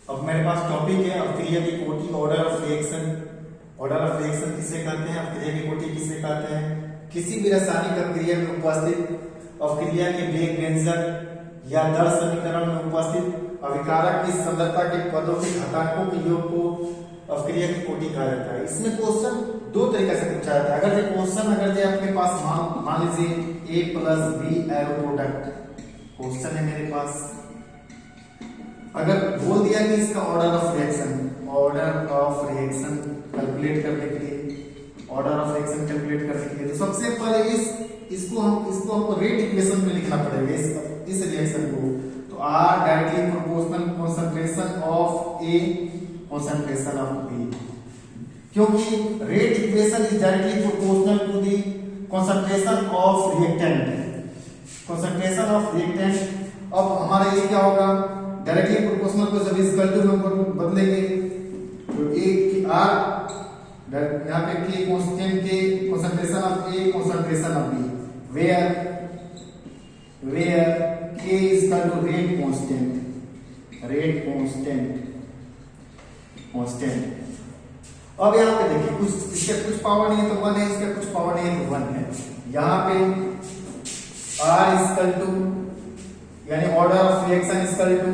अब मेरे पास टॉपिक है अवक्रिया की कोटि, order of reaction. Order of reaction किसे कहते हैं, अवक्रिया की कोटि किसे कहते हैं? किसी भी रासायनिक अवक्रिया में उपस्थित अवक्रिया के वेग व्यंजक या दर समीकरण में उपस्थित अभिकारक की सांद्रता के पदों के घातांकों के योग को अवक्रिया की कोटि कहा जाता है। इसमें क्वेश्चन दो तरीके से पूछा जाता है। अगर ये क्वेश्चन आपके पास मान लीजिए a plus B arrow product question है मेरे पास, अगर बोल दिया कि इसका ऑर्डर ऑफ रिएक्शन कैलकुलेट करने के लिए, ऑर्डर ऑफ रिएक्शन कैलकुलेट करने के लिए तो सबसे पहले इसको हमको रेट इक्वेशन में लिखना पड़ेगा इस रिएक्शन को। तो R directly proportional concentration of A concentration of B, क्योंकि rate equation is directly proportional to the concentration of reactant. Concentration of reactant, अब हमारा ये क्या होगा, डायरेक्टली प्रोपोर्शनल को जब इस वैल्यू में बदलेंगे तो A की R यहाँ पे K कांस्टेंट के concentration of A concentration of B, where K is equal to rate constant। अब यहाँ पे देखिए कुछ इसके कुछ पावर नहीं है तो 1 है, इसका कुछ पावर नहीं है तो 1 है। यहाँ पे R is equal to यानी order of reaction is equal to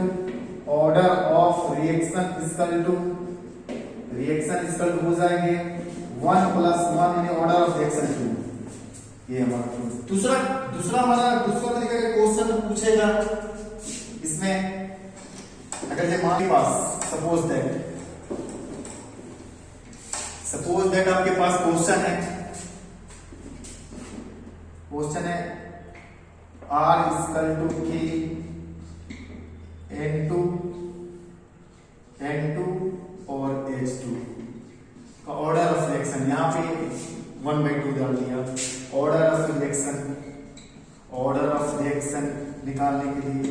हो जाएंगे 1 प्लस 1 यानी ऑर्डर ऑफ रिएक्शन 2। ये हमारा दूसरा तरीका का क्वेश्चन पूछेगा इसमें। अगर ये हमारे पास सपोज दैट आपके पास क्वेश्चन है R is equal to K N2 और H2 का ऑर्डर ऑफ रिएक्शन, यहाँ पे 1/2 डाल दिया। ऑर्डर ऑफ रिएक्शन निकालने के लिए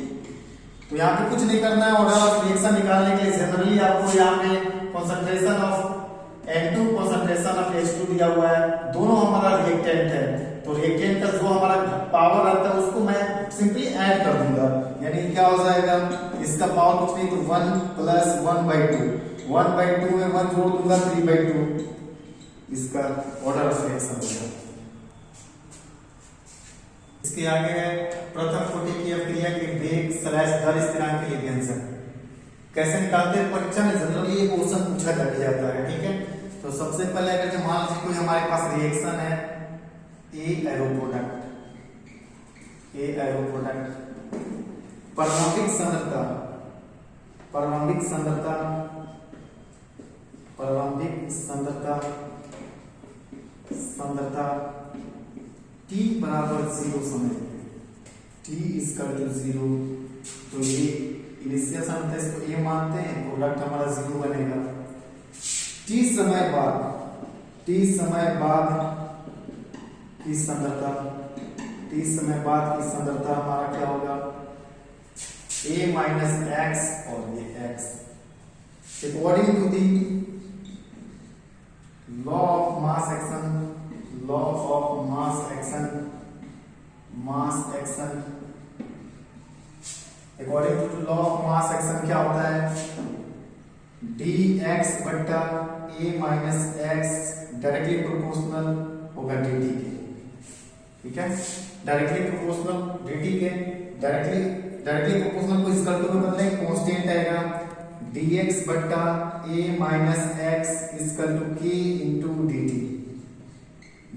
तो यहाँ पे कुछ नहीं करना है। ऑर्डर ऑफ रिएक्शन निकालने के लिए जनरली आपको यहाँ पे concentration of N2 concentration of H2 दिया हुआ है, दोनों हमारा रिएक्टेंट है। तो रिएक्टेंट का जो हमारा पावर आता है उसको मैं सिंपली ऐड कर दूंगा, यानी क्या हो जाएगा, इसका पावर कुछ नहीं तो 1 प्लस 1/2 में 1 जोड़ दूंगा 3/2, इसका ऑर्डर ऑफ रिएक्शन हो जाएगा। इसके आगे है प्रथम कोटि की अवक्रिया के वेग / दर स्थिरांक के लिए व्यंजक कैसे निकालते हैं। परीक्षा में जनरली ये क्वेश्चन पूछा जाता है, ठीक है। तो सबसे पहले अगर मान लीजिए कोई हमारे पास रिएक्शन है A एरो प्रोडक्ट, प्रारंभिक सांद्रता T बराबर 0 समय, T is equal to 0, तो ये इनिशियल सांद्रता इसको A मानते हैं, प्रोडक्ट हमारा 0 बनेगा। T समय बाद की सांद्रता हमारा क्या होगा, A माइनस x और ये x। According to the law of mass action क्या होता है, dx बट्टा A minus x directly proportional होगा dt के, ठीक है। डायरेक्टली प्रोपोर्शनल dt के, डायरेक्टली प्रोपोर्शनल को इस कर्व में बदलें, कांस्टेंट आएगा dx बट्टा A minus x equal to k into dt।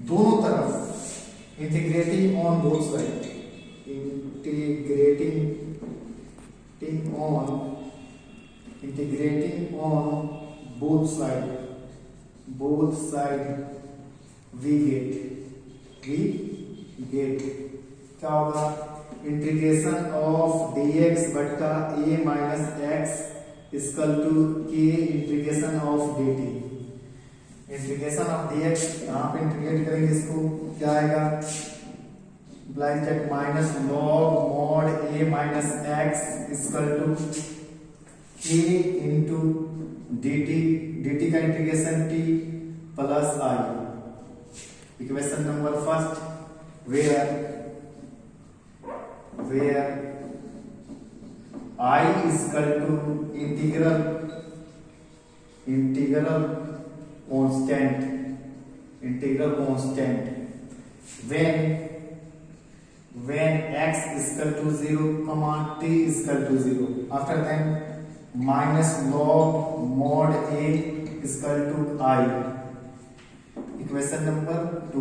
दोनों तरफ integrating on both side, both side we get क्या होगा, इंटीग्रेशन ऑफ dx बट्टा A minus x equal to k integration of dt। Integration of dx यहाँ पे integrate करेंगे, इसको क्या आएगा, minus log mod A minus x equal to k into dt का integration t plus i। Equation number first, where I is equal to integral constant when x is equal to 0 comma t is equal to 0. After then minus log mod a is equal to I. Equation number 2,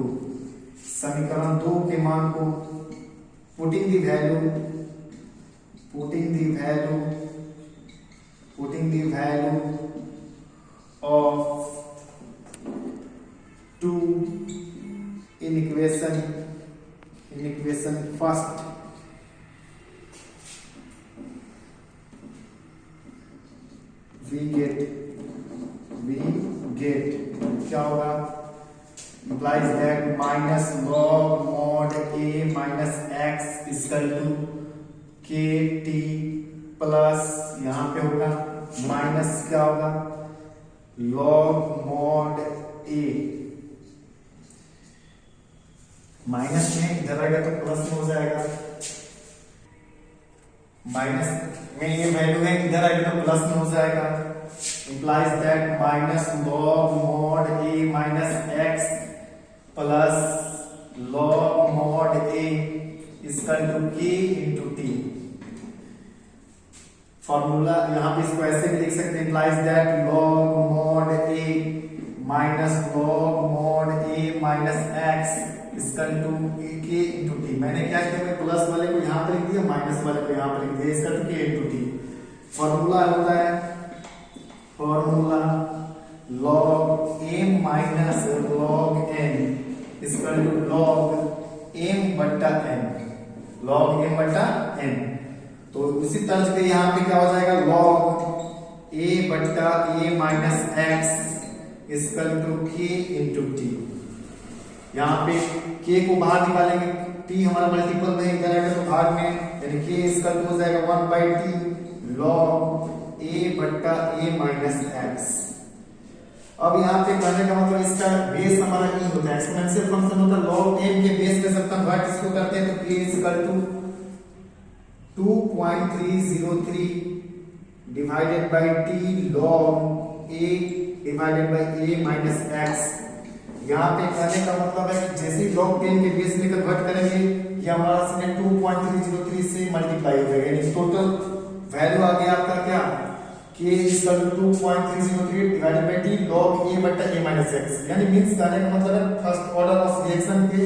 समीकरण 2 के मान को putting the value of 2 in equation first, we get क्या होगा, implies that minus log mod a minus x is equal to kt plus यहाँ पे होगा minus क्या होगा log mod a, माइनस में इधर आएगा तो प्लस में हो जाएगा, माइनस में ये वैल्यू है इधर आएगा तो प्लस में हो जाएगा, implies that minus log mod a minus x plus log mod a is equal to k into t. Formula यहाँ पे इसको ऐसे भी लिख सकते हैं, implies that log mod a minus log mod a minus x is equal to k into t. मैंने क्या किया, प्लस वाले को यहाँ पे लिख दिया, माइनस वाले को यहाँ पे लिख दिया, इसका k into t. फॉर्मूला होता है log m minus log n is equal to log m बट्टा n. तो उसी तर्ज पे यहाँ पे क्या हो जाएगा, log a बट्टा a minus x is equal to k into t. यहाँ पे k को बाहर निकालेंगे, t हमारा मल्टीपल में इधर आएगा तो भाग में, यानी k is equal to हो जाएगा 1/t log a बट्टा a माइनस x. अब यहाँ पे कहने का मतलब इसका बेस हमारा e होता है, एक्सपोनेंशियल फंक्शन होता है, log m के बेस पे सब कन्वर्ट इसको करते हैं तो k is equal to 2.303 divided by t log a divided by a minus x. यहाँ पे कहने का मतलब है कि जैसे ही log 10 के बेस में कन्वर्ट करेंगे ये हमारा 2.303 से मल्टीप्लाई हो जाएगा, यानी टोटल वैल्यू आ गया आपका क्या, k is equal to 2.303 divided by t log a बट्टा a minus x. यानी मींस कहने का मतलब है फर्स्ट ऑर्डर ऑफ रिएक्शन के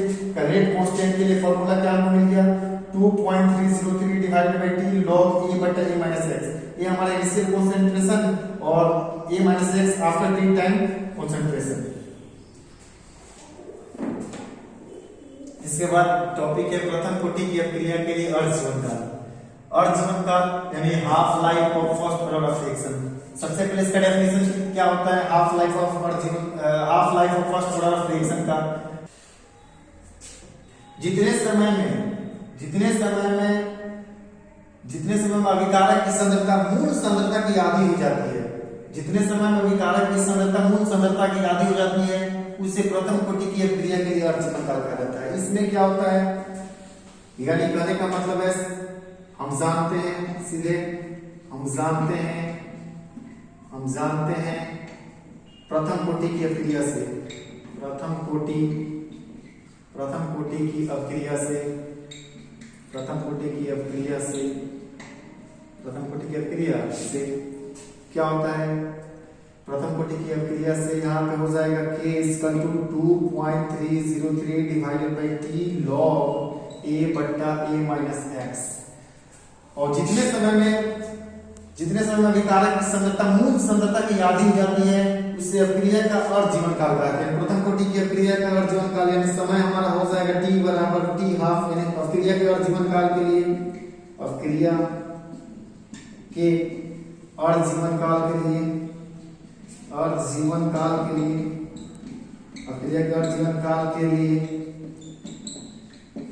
रेट कांस्टेंट के लिए फॉर्मूला क्या हमको मिल गया, 2.303 divided by t log a बट्टा a minus x. ये हमारा इनिशियल कंसंट्रेशन और a minus x after t time concentration. इसके बाद टॉपिक है प्रथम कोटि की अभिक्रिया के लिए अर्ध जीवनकाल यानी half life of first order of reaction. सबसे पहले इसका डेफिनेशन क्या होता है, half life of first order of reaction का, जितने समय में अभिकारक की सांद्रता मूल सांद्रता की आधी हो जाती है, जितने समय में अभिकारक की सांद्रता मूल सांद्रता की आधी हो जाती है उसे प्रथम कोटि की अभिक्रिया के लिए अर्ध जीवनकाल कहा जाता है. इसमें क्या होता है, यानी कहने का मतलब है हम जानते हैं प्रथम कोटि की अभिक्रिया से क्या होता है, प्रथम कोटि की अभिक्रिया से यहाँ पे हो जाएगा k is equal to 2.303 divided by t log a बट्टा a minus x. और जितने समय में अभिकारक की सांद्रता मूल सांद्रता की आधी हो जाती है उसे अभिक्रिया का अर्ध जीवनकाल कहते हैं. प्रथम कोटि की अभिक्रिया का अर्ध जीवनकाल यानी समय हमारा हो जाएगा t बराबर t हाफ, यानी अभिक्रिया के अर्ध जीवनकाल के लिए अभिक्रिया के अर्ध जीवनकाल के लिए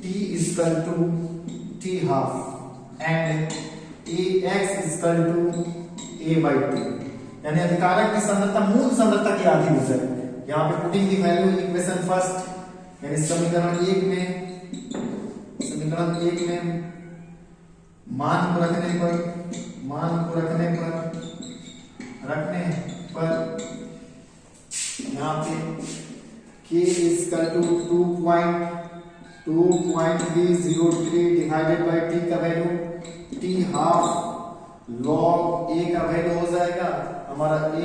t is equal to t half and ax is equal to a by 2. यानी अभिकारक की सांद्रता मूल सांद्रता की आधी हो जाए. यहाँ पे पुटिंग दी वैल्यू इक्वेशन फर्स्ट यानी समीकरण 1 में मान को रखने पर मान को रखने पर यहाँ पे k equal to 2.303 divided by t का value t half log a का वैल्यू हो जाएगा हमारा a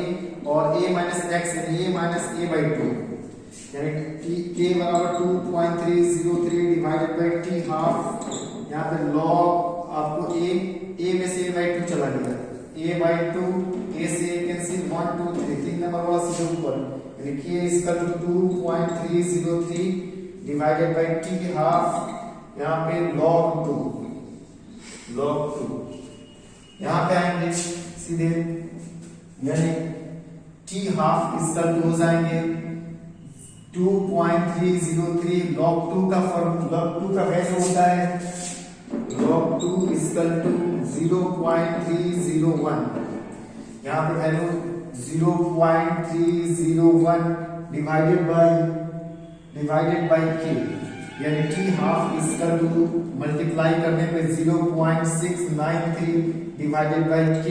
और a माइनस x यानी a माइनस a बाई 2 यानी k बराबर 2.303 डिवाइडेड बाय t हाफ यहाँ पे log आपको a में से a बाई 2 चला गया a बाई 2 a से कैंसिल 1 2 3 3 नंबर वाला सीधे ऊपर यानी k equal to 2.303 divided by t half यहाँ पे log 2 यहाँ पे आएंगे सीधे यानी t हाफ इक्वल टू हो जाएंगे 2.303 log 2 का वैल्यू होता है log 2 इक्वल टू 0.301 यहाँ पे वैल्यू 0.301 डिवाइडेड बाय k यानी t half equal to multiply करने पे 0.693 डिवाइडेड बाय k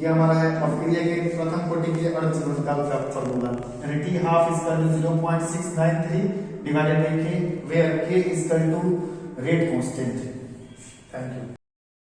ये हमारा है अपक्रिया के प्रथम कोटि के अर्धचालक का फॉर्मूला यानी t half equal to 0.693 divided by k where k equal to rate constant. Thank you.